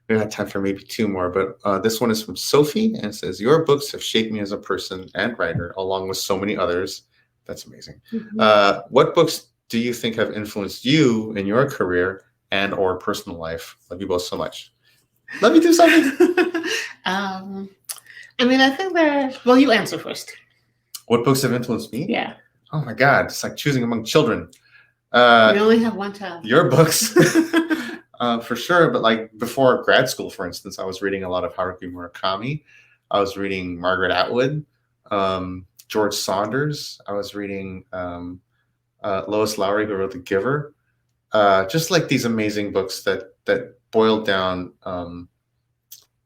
we have time for maybe 2 more, but this one is from Sophie, and it says, your books have shaped me as a person and writer, along with so many others. That's amazing. What books do you think have influenced you in your career and or personal life? Love you both so much. Let me do something. I mean, I think well, you answer first. What books have influenced me? Yeah. Oh my God, it's like choosing among children. We only have one child. Your books, for sure. But like before grad school, for instance, I was reading a lot of Haruki Murakami. I was reading Margaret Atwood, George Saunders. I was reading Lois Lowry, who wrote The Giver. Just like these amazing books that boiled down an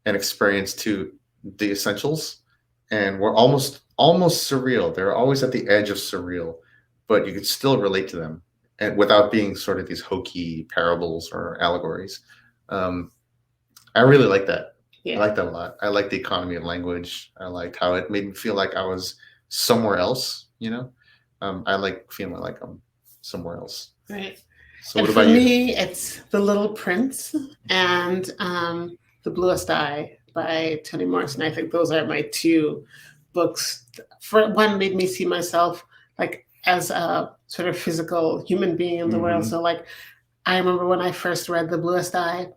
experience to the essentials, and were almost surreal. They're always at the edge of surreal, but you could still relate to them, and without being sort of these hokey parables or allegories. I really like that. Yeah. I like that a lot. I like the economy of language. I liked how it made me feel like I was somewhere else. I like feeling like I'm somewhere else. Right. So and what about for you? me, it's The Little Prince and The Bluest Eye by Toni Morrison. I think those are my two books. For one, made me see myself like as a sort of physical human being in the world. So like, I remember when I first read The Bluest Eye,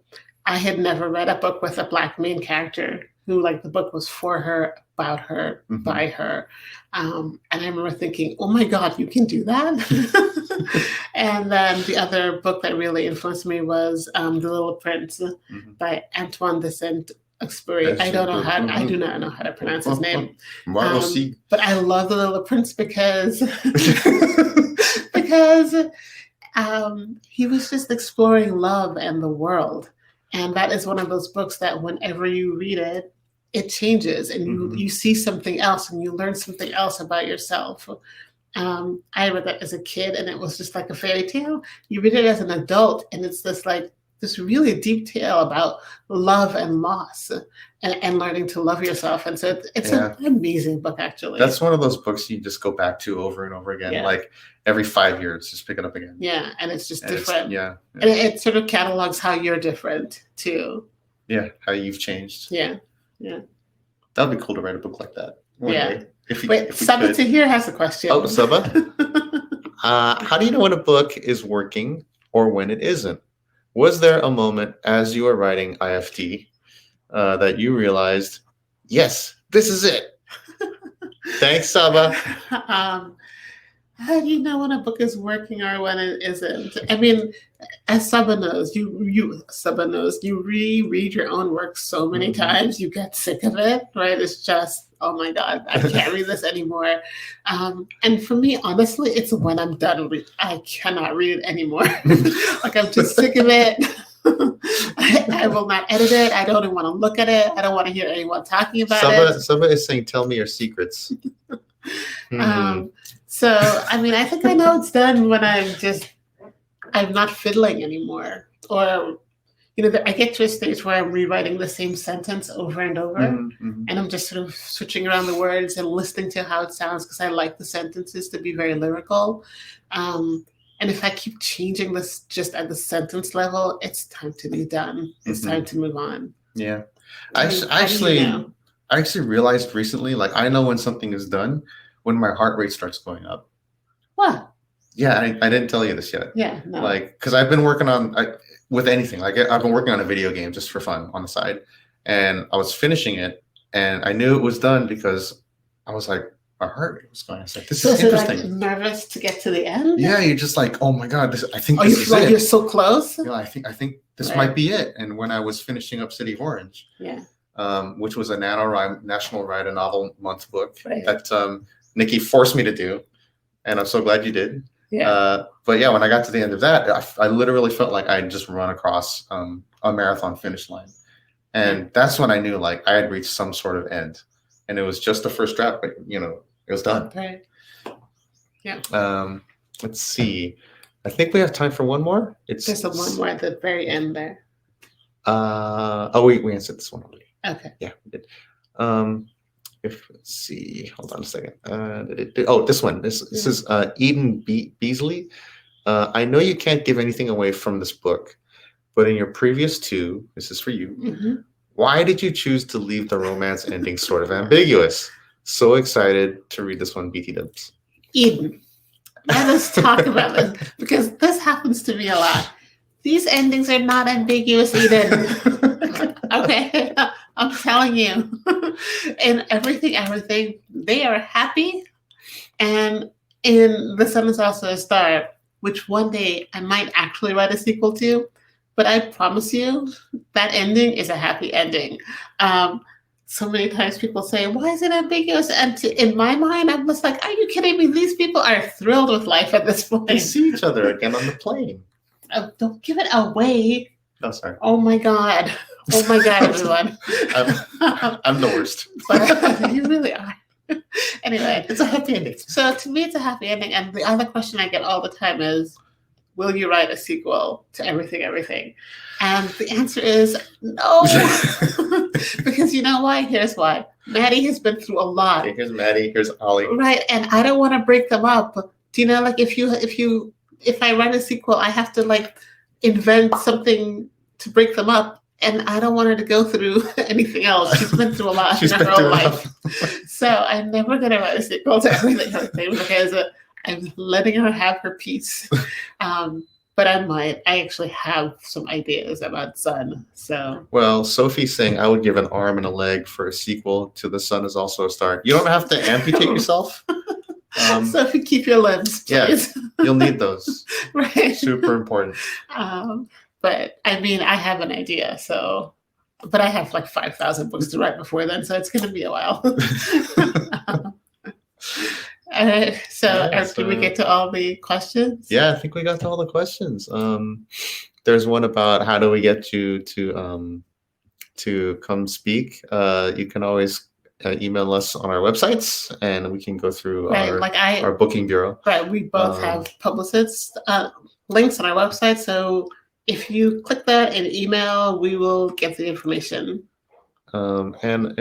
I had never read a book with a Black main character who like the book was for her, about her, by her. And I remember thinking, oh my God, you can do that? And then the other book that really influenced me was The Little Prince by Antoine de Saint-Exupéry. I do not know how to pronounce his name. But I love The Little Prince because he was just exploring love and the world. And that is one of those books that whenever you read it, it changes and you see something else and you learn something else about yourself. I read that as a kid and it was just like a fairy tale. You read it as an adult and it's this really deep tale about love and loss and learning to love yourself. And so it's an amazing book, actually. That's one of those books you just go back to over and over again. Like every 5 years, just pick it up again. Yeah, and it's just different. And it sort of catalogs how you're different too. Yeah, how you've changed. Yeah. That would be cool to write a book like that. Day. Wait, Saba here has a question. Oh, Saba. How do you know when a book is working or when it isn't? Was there a moment as you were writing IFT that you realized, yes, this is it? Thanks, Saba. How do you know when a book is working or when it isn't? I mean, as Saba knows, you reread your own work so many times, you get sick of it, right? It's just, oh my God, I can't read this anymore. And for me, honestly, it's when I'm done I cannot read it anymore. Like I'm just sick of it. I will not edit it. I don't even want to look at it. I don't want to hear anyone talking about it. Saba is saying, tell me your secrets. So, I mean, I think I know it's done when I'm not fiddling anymore. Or, I get to a stage where I'm rewriting the same sentence over and over. And I'm just sort of switching around the words and listening to how it sounds because I like the sentences to be very lyrical. And if I keep changing this just at the sentence level, it's time to be done. It's time to move on. Yeah. I actually realized recently, like I know when something is done when my heart rate starts going up. What? Yeah, I didn't tell you this yet. Yeah, no. Like, because I've been working on with anything. Like, I've been working on a video game just for fun on the side, and I was finishing it, and I knew it was done because I was like, my heart rate was going. I was like, this is interesting. Like nervous to get to the end. Yeah, you're just like, oh my God, I think this is it. You're so close. Yeah, I think this might be it. And when I was finishing up City of Orange, which was a National Write a Novel Month book that Nikki forced me to do, and I'm so glad you did. Yeah. But yeah, when I got to the end of that, I literally felt like I had just run across a marathon finish line, and that's when I knew like I had reached some sort of end, and it was just the first draft, but it was done. Right. Yeah. Let's see. I think we have time for one more. There's one more at the very end there. We answered this one already. Okay. Yeah, we did. Let's see. Hold on a second. This one. This is Eden Beasley. I know you can't give anything away from this book, but in your previous two, this is for you. Why did you choose to leave the romance ending sort of ambiguous? So excited to read this one, BT Dubs. Eden, let us talk about this because this happens to me a lot. These endings are not ambiguous, Eden. Okay, I'm telling you. And everything, they are happy And in The Sun is Also a Star, which one day I might actually write a sequel to, but I promise you that ending is a happy ending. So many times people say, why is it ambiguous? And in my mind, I'm just like, are you kidding me? These people are thrilled with life at this point. They see each other again on the plane. Don't give it away. No, sorry. Oh my God. Oh my God, everyone. I'm the worst. But you really are. Anyway. It's a happy ending. So to me, it's a happy ending. And the other question I get all the time is, will you write a sequel to Everything, Everything? And the answer is no. Because you know why? Here's why. Maddie has been through a lot. Okay, here's Maddie, here's Ollie. Right. And I don't want to break them up. Do you know, like if I write a sequel, I have to like invent something to break them up. And I don't want her to go through anything else. She's been through a lot in her whole life. So I'm never going to write a sequel to Everything, Everything because I'm letting her have her piece. But I might. I actually have some ideas about Sun. So. Well, Sophie's saying I would give an arm and a leg for a sequel to The Sun is Also a Star. You don't have to amputate yourself. Sophie, keep your limbs, please. Yeah, you'll need those. Right. Super important. But I mean, I have an idea. So, but I have like 5,000 books to write before then, so it's going to be a while. Did we get to all the questions? Yeah, I think we got to all the questions. There's one about how do we get you to come speak. You can always email us on our websites, and we can go through our booking bureau. Right, we both have publicists links on our website, so if you click that and email, we will get the information. And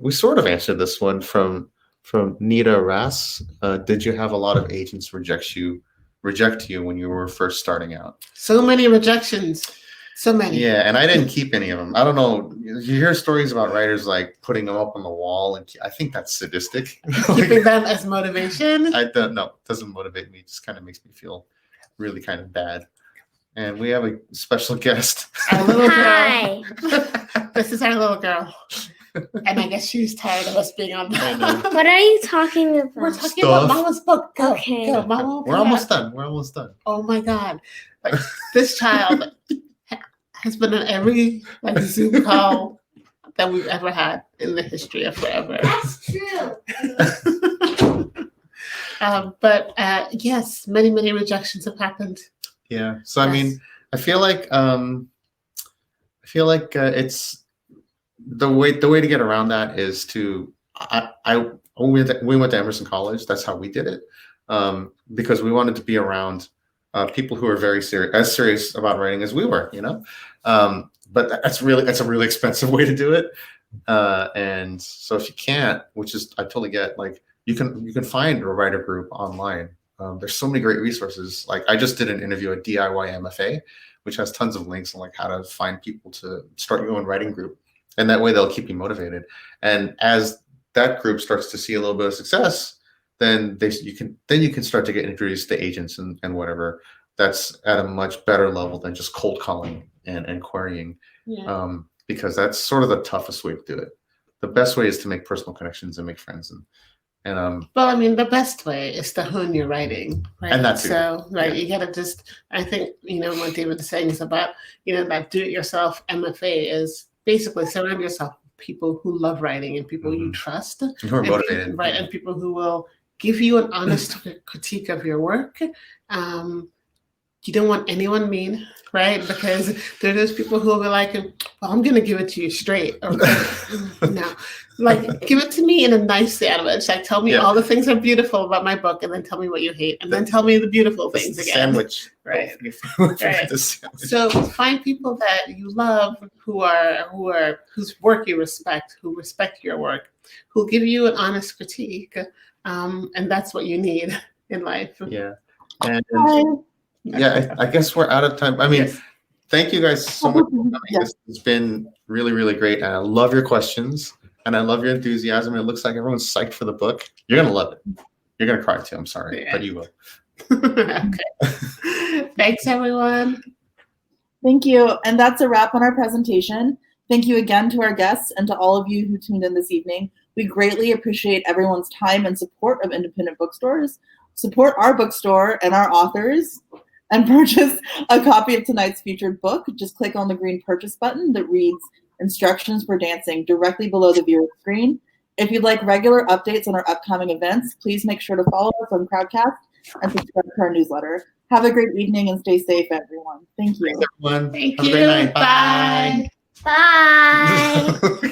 we sort of answered this one from Nita Rass. Did you have a lot of agents reject you when you were first starting out? So many rejections. So many. Yeah, and I didn't keep any of them. I don't know. You hear stories about writers like putting them up on the wall, and I think that's sadistic. Keeping them as motivation? I don't know. It doesn't motivate me. It just kind of makes me feel really kind of bad. And we have a special guest. Our little girl. Hi. This is our little girl. And I guess she's tired of us being on the What are you talking about? We're talking about Mama's book. Go, Okay. go, Mama. We're almost done. We're almost done. Oh my God. Like, this child has been on every Zoom call that we've ever had in the history of forever. That's true. But yes, many, many rejections have happened. Yeah. So, I mean, I feel like it's the way to get around that is to we went to Emerson College. That's how we did it, because we wanted to be around people who are very serious about writing as we were, you know. But that's a really expensive way to do it. And so if you can't, which is I totally get, like you can find a writer group online. There's so many great resources. Like I just did an interview at DIY MFA, which has tons of links on like how to find people to start your own writing group. And that way they'll keep you motivated. And as that group starts to see a little bit of success, then you can start to get introduced to agents and whatever. That's at a much better level than just cold calling and querying. Yeah. Because that's sort of the toughest way to do it. The best way is to make personal connections and make friends well, I mean, the best way is to hone your writing, right? And that's so, right. Yeah. You gotta just. I think what David is saying is about that do-it-yourself MFA is basically surround yourself with people who love writing and people you trust, who are motivated, right? And people who will give you an honest critique of your work. You don't want anyone mean, right? Because there are those people who will be like, well, I'm going to give it to you straight. Or no, like give it to me in a nice sandwich. Like tell me all the things that are beautiful about my book, and then tell me what you hate, and then tell me the beautiful things again. Sandwich, right? Right. So find people that you love, whose work you respect, who respect your work, who'll give you an honest critique, and that's what you need in life. Yeah, and yeah, I guess we're out of time. I mean, thank you guys so much for coming. This has been really, really great. And I love your questions and I love your enthusiasm. It looks like everyone's psyched for the book. You're going to love it. You're going to cry too. I'm sorry, but you will. Okay. Thanks, everyone. Thank you. And that's a wrap on our presentation. Thank you again to our guests and to all of you who tuned in this evening. We greatly appreciate everyone's time and support of independent bookstores. Support our bookstore and our authors and purchase a copy of tonight's featured book. Just click on the green purchase button that reads Instructions for Dancing directly below the viewer screen. If you'd like regular updates on our upcoming events, please make sure to follow us on Crowdcast and subscribe to our newsletter. Have a great evening and stay safe, everyone. Thank you. Thanks, everyone. Thank Have you. a great night. Bye. Bye.